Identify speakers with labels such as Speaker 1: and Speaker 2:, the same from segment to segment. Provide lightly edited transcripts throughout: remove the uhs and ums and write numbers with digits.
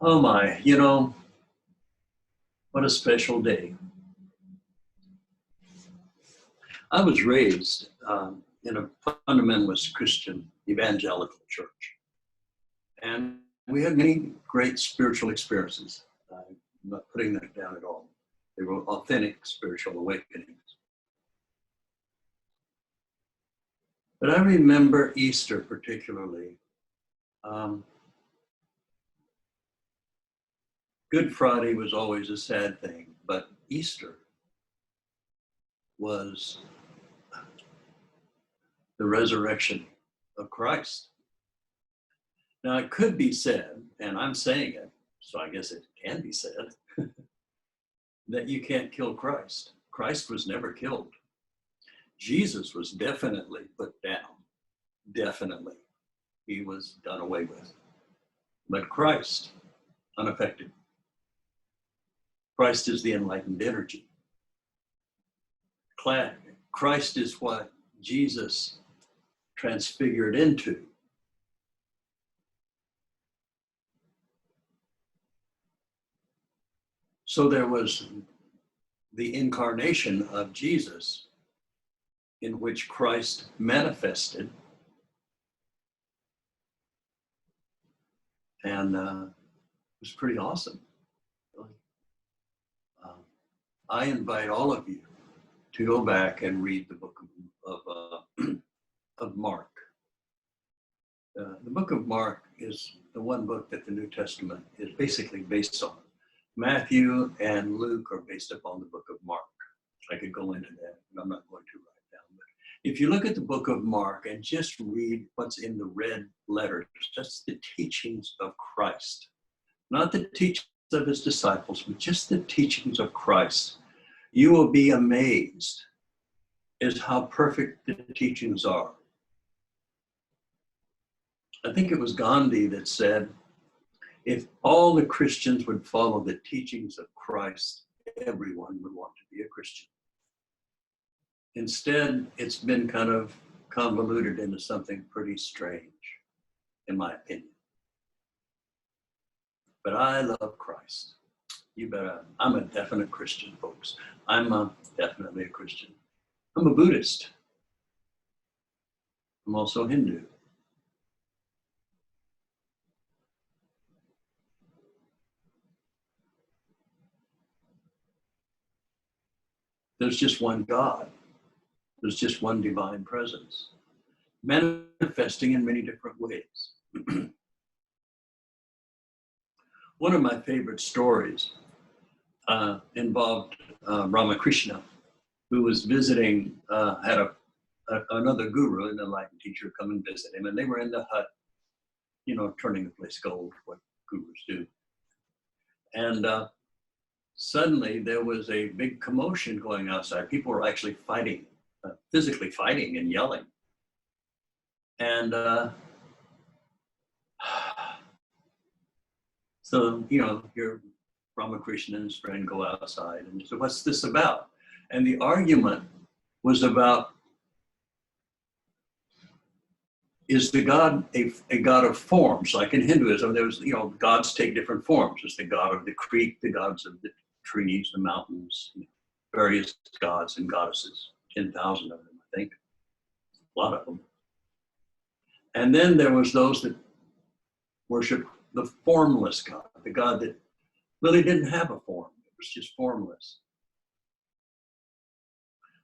Speaker 1: Oh my, what a special day. I was raised in a fundamentalist Christian evangelical church, and we had many great spiritual experiences. I'm not putting that down at all. They were authentic spiritual awakenings. But I remember Easter particularly. Um, Good Friday was always a sad thing, but Easter was the resurrection of Christ. Now, it could be said, and I'm saying it, so I guess it can be said, that you can't kill Christ. Christ was never killed. Jesus was definitely put down. Definitely. He was done away with. But Christ, unaffected. Christ is the enlightened energy. Christ is what Jesus transfigured into. So there was the incarnation of Jesus in which Christ manifested. And it was pretty awesome. I invite all of you to go back and read the book of Mark. The book of Mark is the one book that the New Testament is basically based on. Matthew and Luke are based upon the book of Mark. I could go into that, but I'm not going to right now. But if you look at the book of Mark and just read what's in the red letters, just the teachings of Christ, not the teachings of his disciples, but just the teachings of Christ, you will be amazed at how perfect the teachings are. I think it was Gandhi that said, if all the Christians would follow the teachings of Christ, everyone would want to be a Christian. Instead, it's been kind of convoluted into something pretty strange, in my opinion. But I love Christ. I'm a definite Christian, folks. I'm definitely a Christian. I'm a Buddhist. I'm also Hindu. There's just one God. There's just one divine presence, manifesting in many different ways. One of my favorite stories involved Ramakrishna, who was visiting, had another guru, an enlightened teacher, come and visit him, and they were in the hut, turning the place gold, what gurus do. And suddenly there was a big commotion going outside. People were actually fighting, physically fighting and yelling. And so, here Ramakrishna and his friend go outside and so what's this about? And the argument was about, is the God a God of forms? Like in Hinduism, there was, gods take different forms. There's the God of the creek, the gods of the trees, the mountains, various gods and goddesses, 10,000 of them, I think, a lot of them. And then there was those that worship the formless God, the God that really didn't have a form. It was just formless.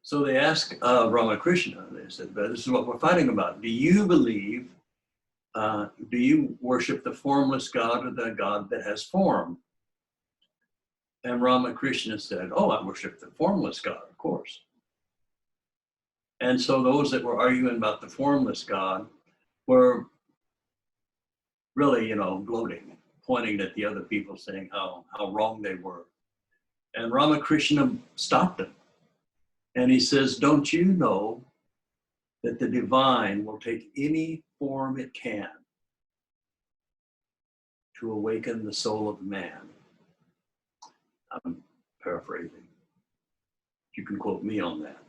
Speaker 1: So they asked Ramakrishna, they said, this is what we're fighting about. Do you believe, do you worship the formless God or the God that has form? And Ramakrishna said, oh, I worship the formless God, of course. And so those that were arguing about the formless God were really, gloating, pointing at the other people, saying how wrong they were. And Ramakrishna stopped them. And he says, don't you know that the divine will take any form it can to awaken the soul of man? I'm paraphrasing. You can quote me on that.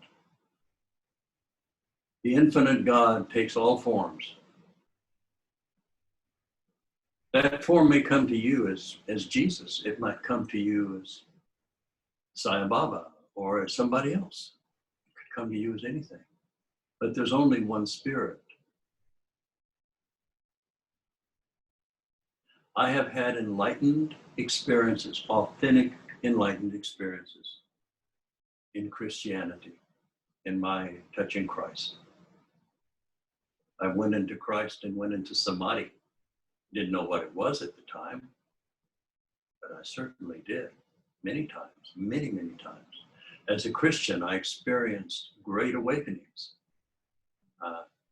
Speaker 1: The infinite God takes all forms. That form may come to you as Jesus. It might come to you as Sai Baba or as somebody else. It could come to you as anything. But there's only one spirit. I have had enlightened experiences, authentic enlightened experiences in Christianity, in my touching Christ. I went into Christ and went into samadhi. Didn't know what it was at the time, but I certainly did many times, many, many times. As a Christian, I experienced great awakenings.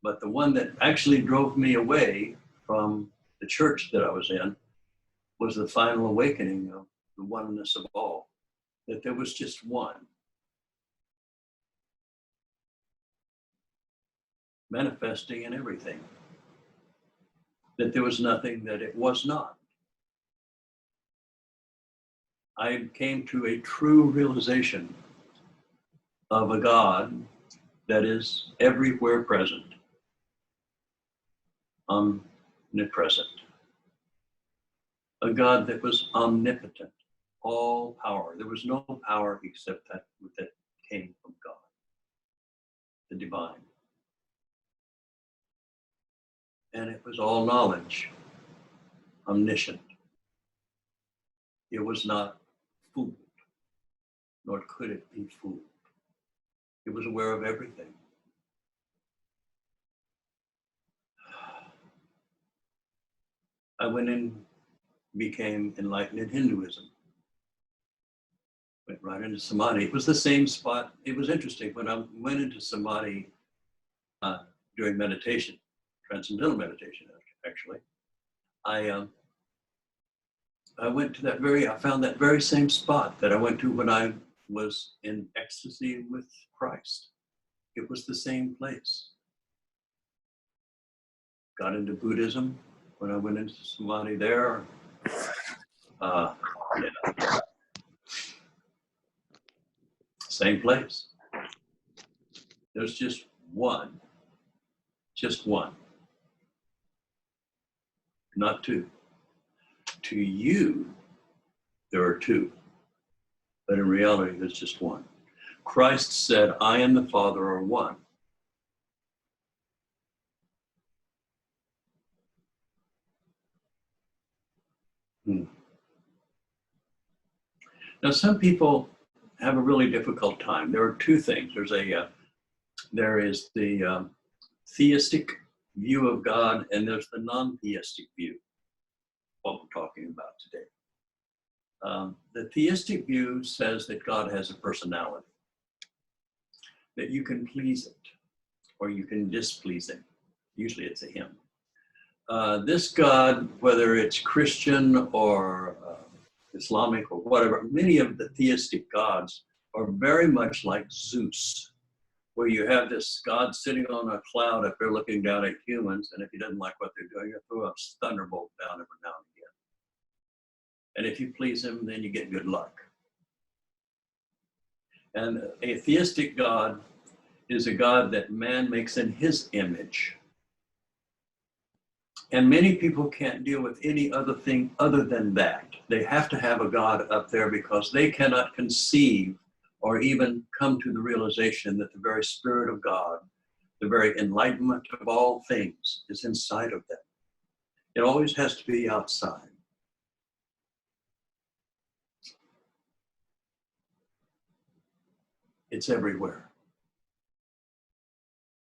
Speaker 1: But the one that actually drove me away from the church that I was in was the final awakening of the oneness of all, that there was just one. Manifesting in everything. That there was nothing that it was not. I came to a true realization of a God that is everywhere present, omnipresent. A God that was omnipotent, all power. There was no power except that came from God, the divine. And it was all knowledge, omniscient. It was not fooled, nor could it be fooled. It was aware of everything. I went in, became enlightened in Hinduism. Went right into samadhi. It was the same spot. It was interesting when I went into samadhi during meditation, transcendental meditation, actually. I went to I found that very same spot that I went to when I was in ecstasy with Christ. It was the same place. Got into Buddhism when I went into samadhi there. Yeah. Same place. There's just one. Just one. Not two. To you, there are two. But in reality, there's just one. Christ said, I and the Father are one. Now, some people have a really difficult time. There are two things. There is the theistic view of God, and there's the non-theistic view, what we're talking about today. The theistic view says that God has a personality, that you can please it, or you can displease him. Usually it's a him. This God, whether it's Christian or Islamic or whatever, many of the theistic gods are very much like Zeus, where you have this God sitting on a cloud up there looking down at humans, and if he doesn't like what they're doing, you throw a thunderbolt down every now and again. And if you please him, then you get good luck. And a theistic God is a God that man makes in his image. And many people can't deal with any other thing other than that. They have to have a God up there because they cannot conceive or even come to the realization that the very Spirit of God, the very enlightenment of all things, is inside of them. It always has to be outside. It's everywhere.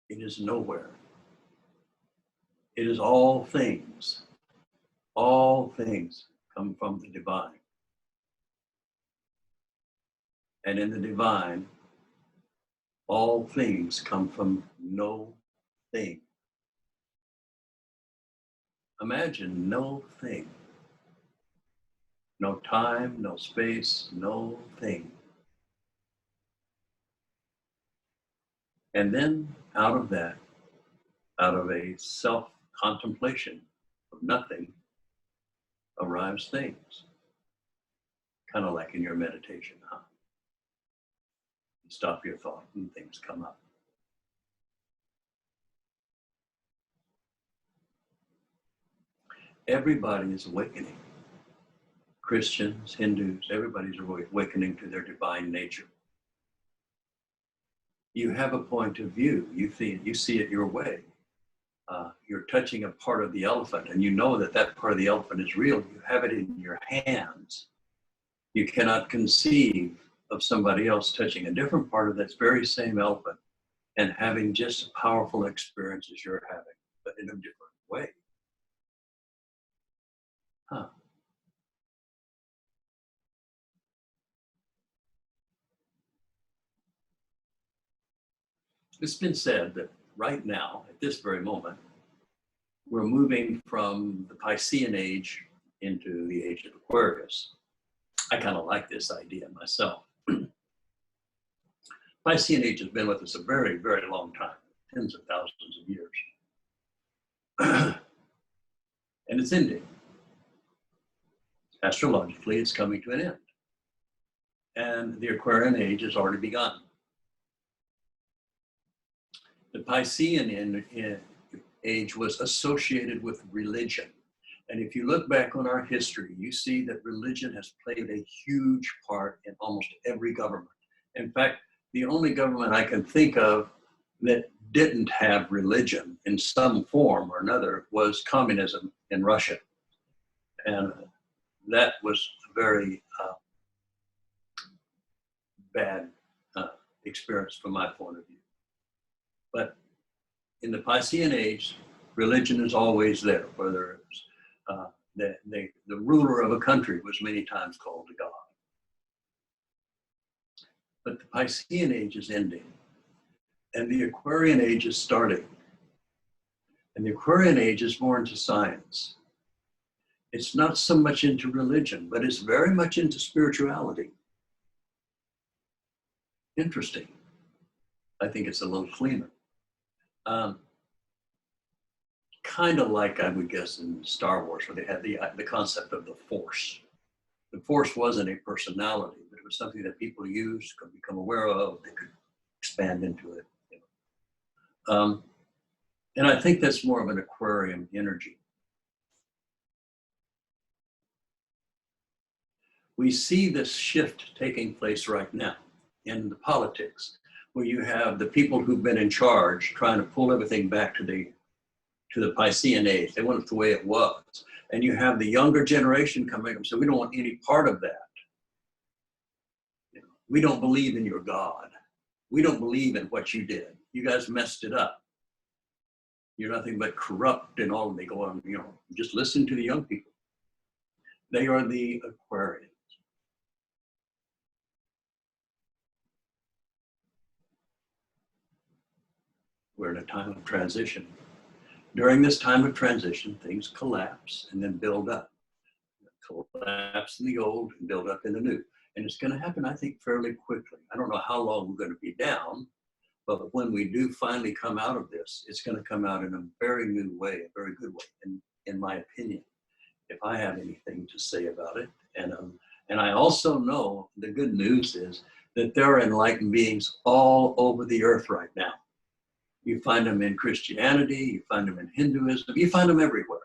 Speaker 1: It is nowhere. It is all things. All things come from the divine. And in the divine, all things come from no thing. Imagine no thing. No time, no space, no thing. And then out of that, out of a self-contemplation of nothing, arrives things. Kind of like in your meditation, huh? You stop your thought and things come up. Everybody is awakening. Christians, Hindus, everybody's awakening to their divine nature. You have a point of view. You see it your way. You're touching a part of the elephant, and you know that that part of the elephant is real. You have it in your hands. You cannot conceive of somebody else touching a different part of that very same elephant and having just a powerful experience as you're having, but in a different way. Huh. It's been said that right now, at this very moment, we're moving from the Piscean age into the age of Aquarius. I kind of like this idea myself. Piscean age has been with us a very, very long time, tens of thousands of years. And it's ending. Astrologically, it's coming to an end. And the Aquarian age has already begun. The Piscean age was associated with religion. And if you look back on our history, you see that religion has played a huge part in almost every government. In fact, the only government I can think of that didn't have religion in some form or another was communism in Russia. And that was a very bad experience from my point of view. But in the Piscean age, religion is always there, whether it's the ruler of a country was many times called a god. But the Piscean age is ending, and the Aquarian age is starting. And the Aquarian age is more into science. It's not so much into religion, but it's very much into spirituality. Interesting. I think it's a little cleaner. Kind of like, I would guess, in Star Wars, where they had the concept of the Force. The Force wasn't a personality, but it was something that people used, could become aware of, they could expand into it. And I think that's more of an Aquarian energy. We see this shift taking place right now in the politics, where you have the people who've been in charge trying to pull everything back to the Piscean age. They want it the way it was. And you have the younger generation coming up and say, we don't want any part of that. We don't believe in your God. We don't believe in what you did. You guys messed it up. You're nothing but corrupt and all. They go on, just listen to the young people. They are the Aquarians. We're in a time of transition. During this time of transition, things collapse and then build up. Collapse in the old and build up in the new. And it's going to happen, I think, fairly quickly. I don't know how long we're going to be down, but when we do finally come out of this, it's going to come out in a very new way, a very good way, in my opinion, if I have anything to say about it. And I also know the good news is that there are enlightened beings all over the earth right now. You find them in Christianity, you find them in Hinduism, you find them everywhere.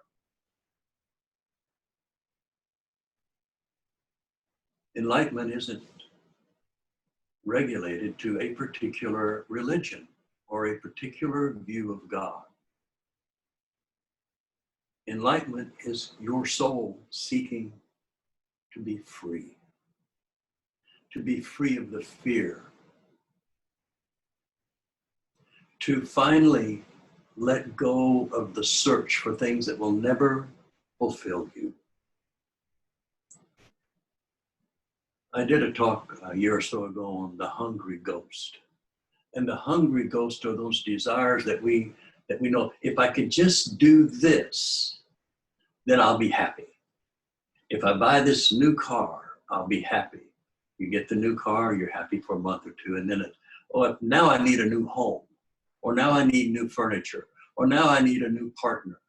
Speaker 1: Enlightenment isn't regulated to a particular religion or a particular view of God. Enlightenment is your soul seeking to be free of the fear, to finally let go of the search for things that will never fulfill you. I did a talk a year or so ago on the hungry ghost. And the hungry ghost are those desires that we know, if I could just do this, then I'll be happy. If I buy this new car, I'll be happy. You get the new car, you're happy for a month or two, and then now I need a new home, or now I need new furniture, or now I need a new partner,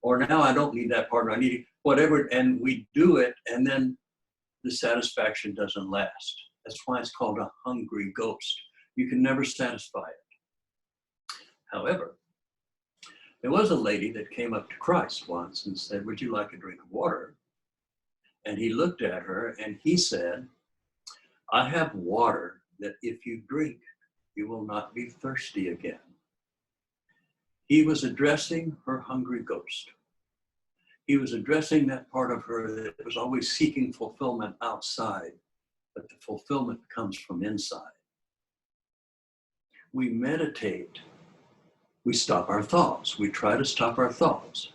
Speaker 1: or now I don't need that partner, I need whatever, and we do it, and then the satisfaction doesn't last. That's why it's called a hungry ghost. You can never satisfy it. However, There was a lady that came up to Christ once and said, "Would you like a drink of water?" And he looked at her and he said, "I have water that if you drink, you will not be thirsty again." He was addressing her hungry ghost. He was addressing that part of her that was always seeking fulfillment outside, but the fulfillment comes from inside. We meditate, we stop our thoughts, we try to stop our thoughts,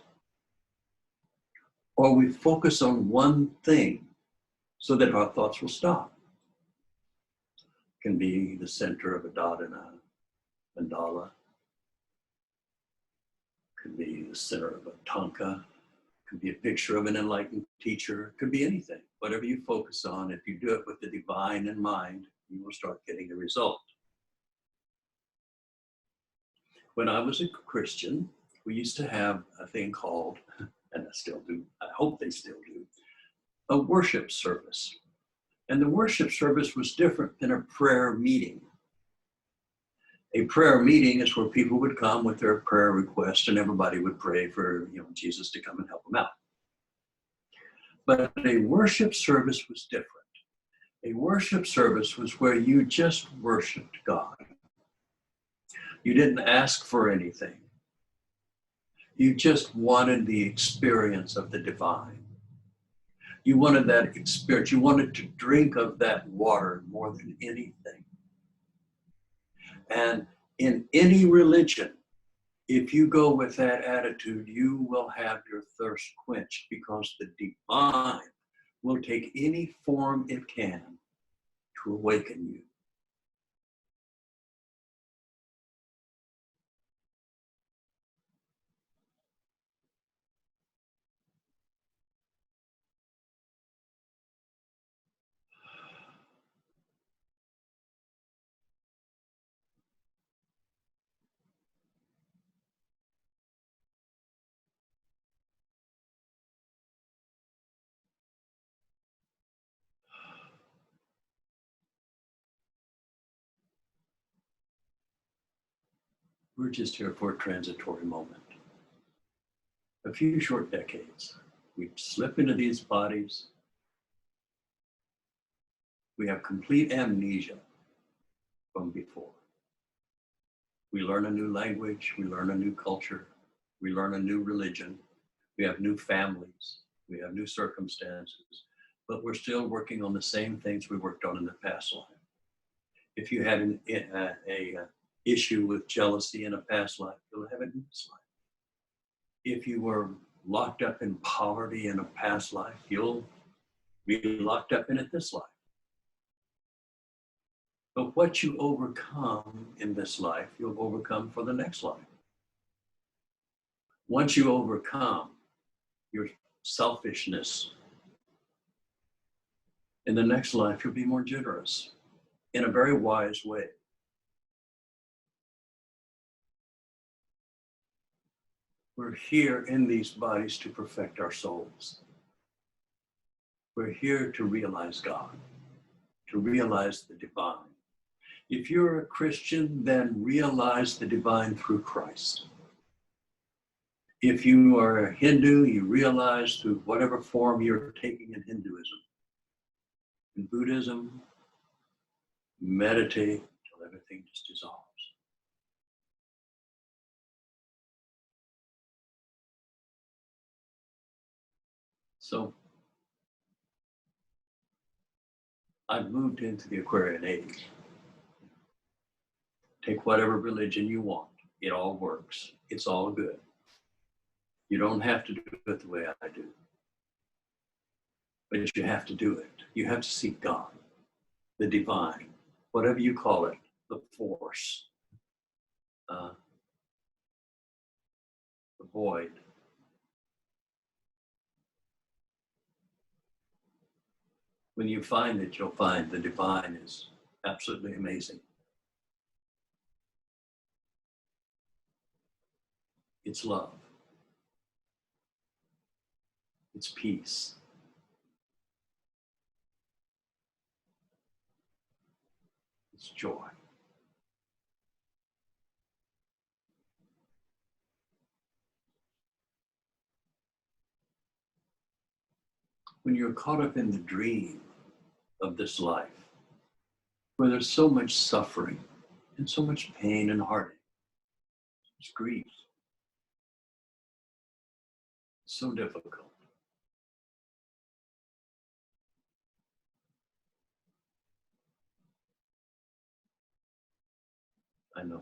Speaker 1: or we focus on one thing so that our thoughts will stop. It can be the center of a dot in a mandala, it could be the center of a tanka, it could be a picture of an enlightened teacher, it could be anything. Whatever you focus on, if you do it with the divine in mind, you will start getting the result. When I was a Christian, we used to have a thing called, and I still do, I hope they still do, a worship service. And the worship service was different than a prayer meeting. A prayer meeting is where people would come with their prayer requests and everybody would pray for, Jesus to come and help them out. But a worship service was different. A worship service was where you just worshiped God. You didn't ask for anything. You just wanted the experience of the divine. You wanted that experience. You wanted to drink of that water more than anything. And in any religion, if you go with that attitude, you will have your thirst quenched because the divine will take any form it can to awaken you. We're just here for a transitory moment. A few short decades. We slip into these bodies. We have complete amnesia from before. We learn a new language. We learn a new culture. We learn a new religion. We have new families. We have new circumstances. But we're still working on the same things we worked on in the past life. If you had an issue with jealousy in a past life, you'll have it in this life. If you were locked up in poverty in a past life, you'll be locked up in it this life. But what you overcome in this life, you'll overcome for the next life. Once you overcome your selfishness, in the next life, you'll be more generous in a very wise way. We're here in these bodies to perfect our souls. We're here to realize God, to realize the divine. If you're a Christian, then realize the divine through Christ. If you are a Hindu, you realize through whatever form you're taking in Hinduism. In Buddhism, meditate until everything just dissolves. So I've moved into the Aquarian age. Take whatever religion you want. It all works. It's all good. You don't have to do it the way I do. But you have to do it. You have to seek God, the divine, whatever you call it, the force, the void. When you find it, you'll find the divine is absolutely amazing. It's love. It's peace. It's joy. when you're caught up in the dream of this life, where there's so much suffering and so much pain and heartache, it's grief, so difficult. I know.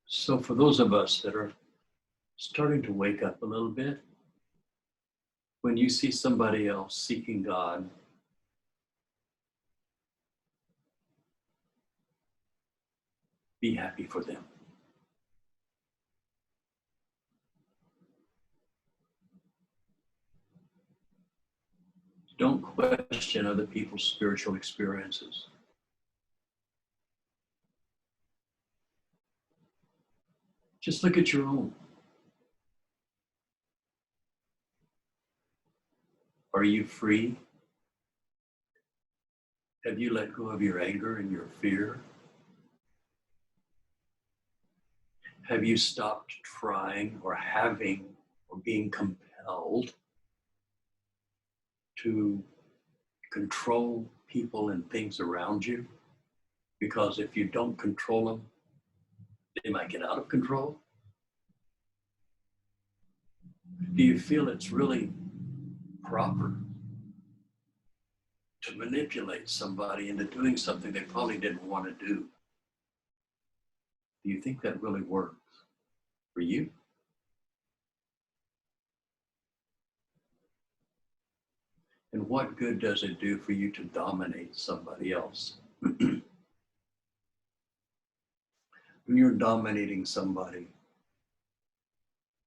Speaker 1: So for those of us that are starting to wake up a little bit, when you see somebody else seeking God, be happy for them. Don't question other people's spiritual experiences. Just look at your own. Are you free? Have you let go of your anger and your fear? Have you stopped trying or having or being compelled to control people and things around you? Because if you don't control them, they might get out of control. Do you feel it's really proper to manipulate somebody into doing something they probably didn't want to do? Do you think that really works for you? And what good does it do for you to dominate somebody else? When you're dominating somebody,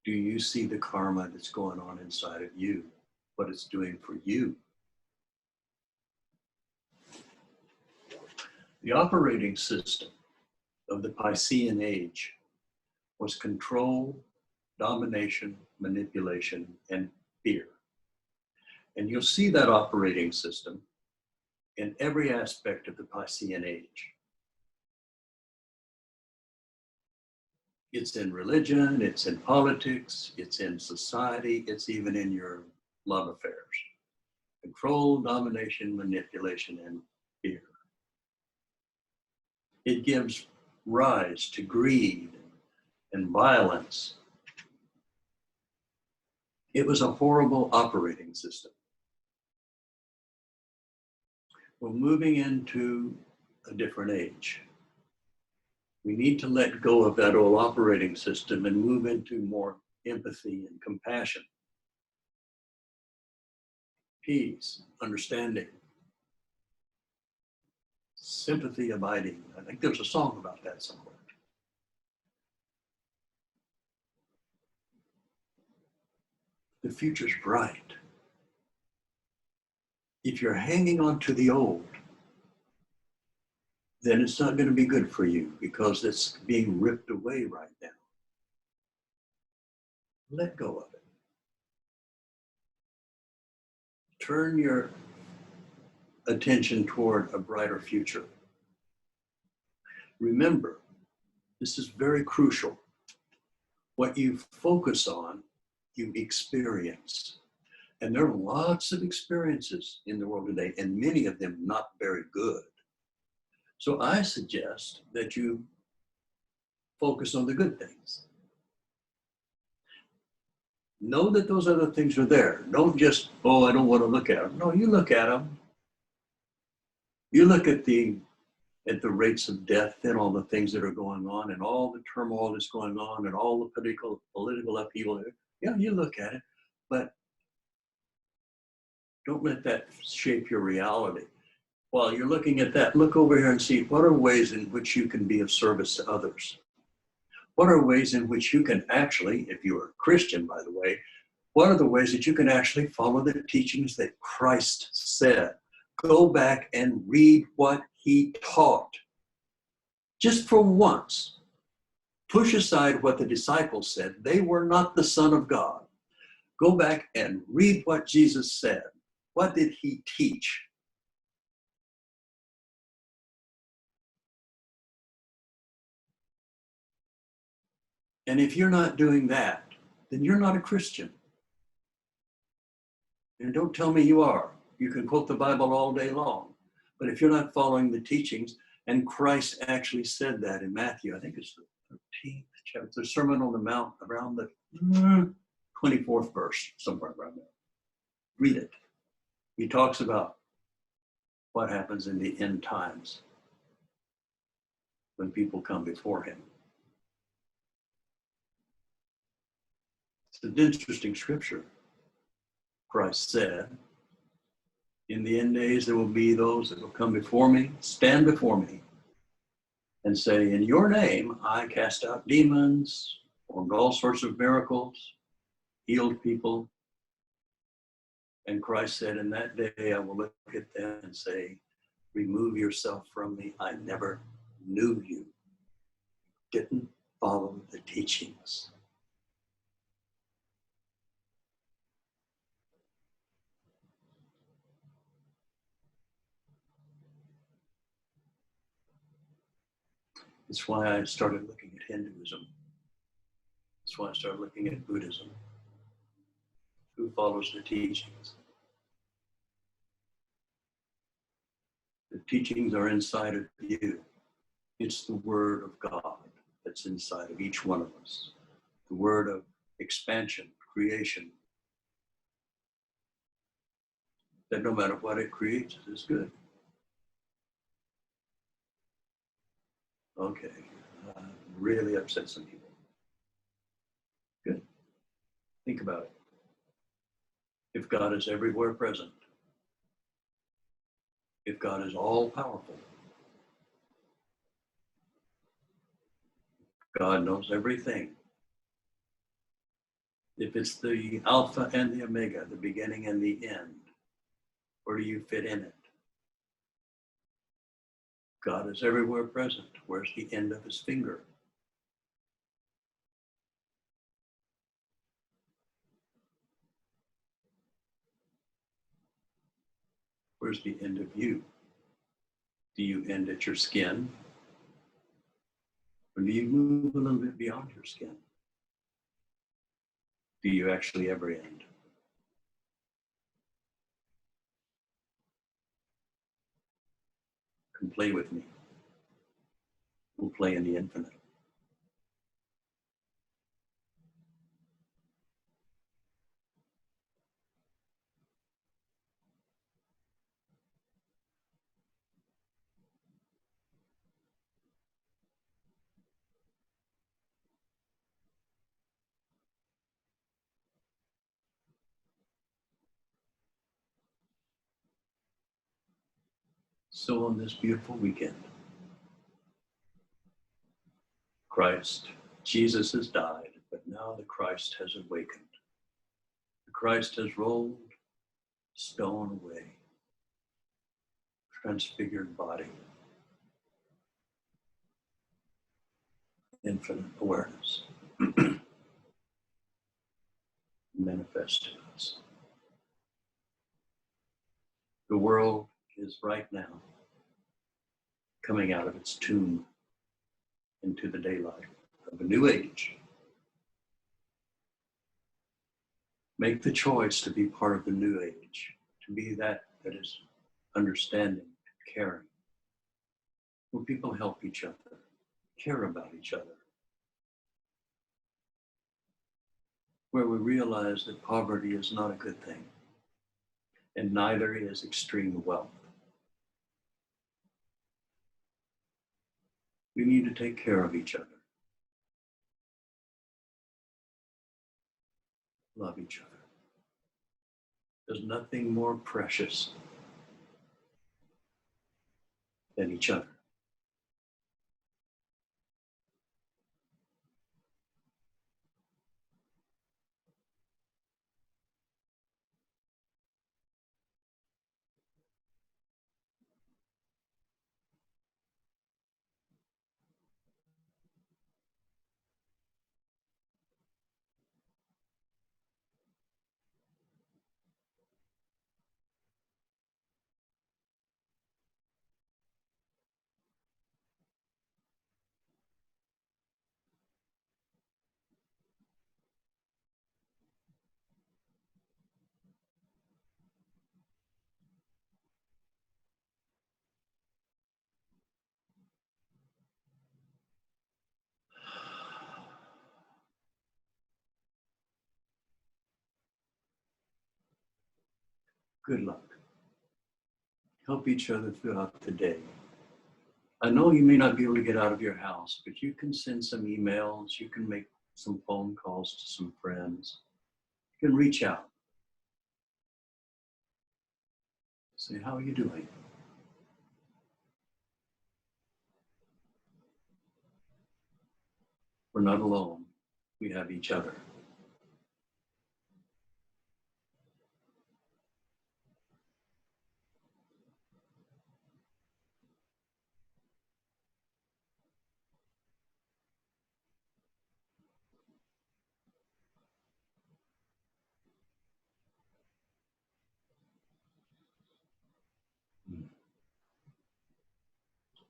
Speaker 1: do you see the karma that's going on inside of you, what it's doing for you? The operating system of the Piscean age was control, domination, manipulation, and fear. And you'll see that operating system in every aspect of the Piscean age. It's in religion, it's in politics, it's in society, it's even in your love affairs. Control, domination, manipulation, and fear. It gives rise to greed and violence. It was a horrible operating system. We're moving into a different age. We need to let go of that old operating system and move into more empathy and compassion, peace, understanding, sympathy, abiding. I think there's a song about that somewhere. The future's bright. If you're hanging on to the old, then it's not going to be good for you because it's being ripped away right now. Let go of it. Turn your attention toward a brighter future. Remember, this is very crucial. What you focus on, you experience. And there are lots of experiences in the world today, and many of them not very good. So I suggest that you focus on the good things. Know that those other things are there. Don't just, oh, I don't want to look at them. No, you look at them. You look at the rates of death and all the things that are going on and all the turmoil that's going on and all the political upheaval. Yeah, you look at it, but don't let that shape your reality. While you're looking at that, look over here and see what are ways in which you can be of service to others. What are ways in which you can actually, if you're a Christian, by the way, what are the ways that you can actually follow the teachings that Christ said? Go back and read what he taught. Just for once, push aside what the disciples said. They were not the Son of God. Go back and read what Jesus said. What did he teach? And if you're not doing that, then you're not a Christian. And don't tell me you are. You can quote the Bible all day long. But if you're not following the teachings, and Christ actually said that in Matthew, I think it's the 13th chapter, the Sermon on the Mount, around the 24th verse, somewhere around there. Read it. He talks about what happens in the end times when people come before him. It's an interesting scripture. Christ said, in the end days, there will be those that will come before me, stand before me, and say, in your name, I cast out demons, performed all sorts of miracles, healed people. And Christ said, in that day, I will look at them and say, remove yourself from me. I never knew you. Didn't follow the teachings. That's why I started looking at Hinduism. That's why I started looking at Buddhism. Who follows the teachings? The teachings are inside of you. It's the word of God that's inside of each one of us. The word of expansion, creation. That no matter what it creates is good. Okay, really upset some people. Good. Think about it. If God is everywhere present, if God is all powerful, God knows everything. If it's the Alpha and the Omega, the beginning and the end, where do you fit in it? God is everywhere present. Where's the end of his finger? Where's the end of you? Do you end at your skin? Or do you move a little bit beyond your skin? Do you actually ever end? Come play with me. We'll play in the infinite. So on this beautiful weekend, Jesus has died, but now the Christ has awakened. The Christ has rolled stone away, transfigured body, infinite awareness manifest in us. The world is right now coming out of its tomb into the daylight of a new age. Make the choice to be part of the new age, to be that is understanding, caring, where people help each other, care about each other, where we realize that poverty is not a good thing, and neither is extreme wealth. We need to take care of each other, love each other. There's nothing more precious than each other. Good luck. Help each other throughout the day. I know you may not be able to get out of your house, but you can send some emails, you can make some phone calls to some friends. You can reach out. Say, how are you doing? We're not alone. We have each other.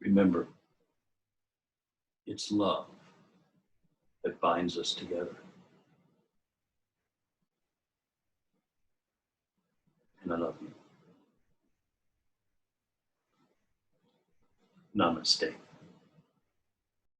Speaker 1: Remember, it's love that binds us together. And I love you. Namaste.